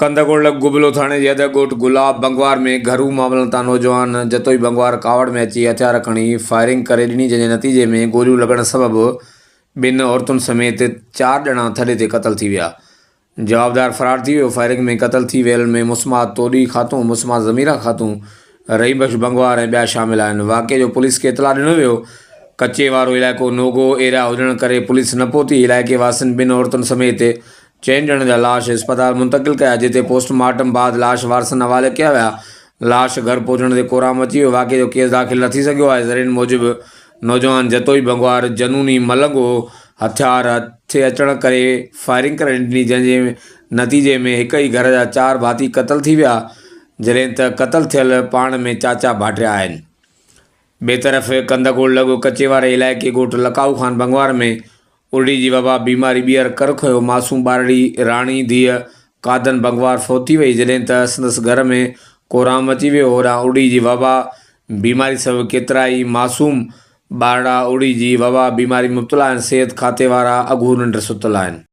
कंदगोड़ गुबलो थाने जे अदरगोट गुलाब बंगवार में घरू मामलन तां नौजवान जतोई बंगवार कावड़ में अची हथियार खणी फायरिंग करे ॾिनी, जंहिंजे नतीजे में गोलियूं लॻण सबबि ॿिनि औरतुनि समेत 4 ॼणा थॾे ते क़तल थी विया। जवाबदार फरार थी वियो। फायरिंग में क़तल थी वियल में मुस्मात तोडी ख़ातून, मुस्मात ज़मीरा ख़ातून, रहीबख्श बंगवार ऐं ॿिया शामिल आहिनि। वाक़े जो पुलिस खे इतला ॾिनो वियो। कचे वारो इलाइक़ो नोगो एरिया हुजण करे पुलिस न पहुती। इलाइक़े वासियुनि 2 औरतुनि समेत 4 ॼणनि जा लाश अस्पताल मुंतक़िल कया, जिते पोस्टमार्टम बाद लाश वारसनि हवाले कया विया। लाश घर पहुचण ते कोराम अची वियो। वाक़े जो केस दाख़िल न थी सघियो आहे। ज़रीन मूजिबि नौजवान जतोई बंगवार जनूनी मलंग हो। हथियार हथे अचण करे फायरिंग करे ॾिनी, जंहिंजे नतीजे में हिक ई घर जा 4 भाती क़तल थी विया, जॾहिं त क़तल थियल पाण में चाचा भाटिया आहिनि। ॿिए तरफ़ कंदगोड़ लॻो कचे वारे इलाइक़े ॻोठ लकाऊ खान बंगवार में उरड़ी जी वबा बीमारी ॿीहर कर खयो। मासूम ॿारड़ी राणी धीअ कादन बंगवार फौत थी वई, जॾहिं त संदसि घर में कोराम अची वियो। होॾां उरड़ी जी वबा बीमारी सबबि केतिरा ई मासूम ॿारड़ा उरड़ी जी वबा बीमारी मुब्तला आहिनि। सिहत खाते वारा अघू निंड सुतल आहिनि।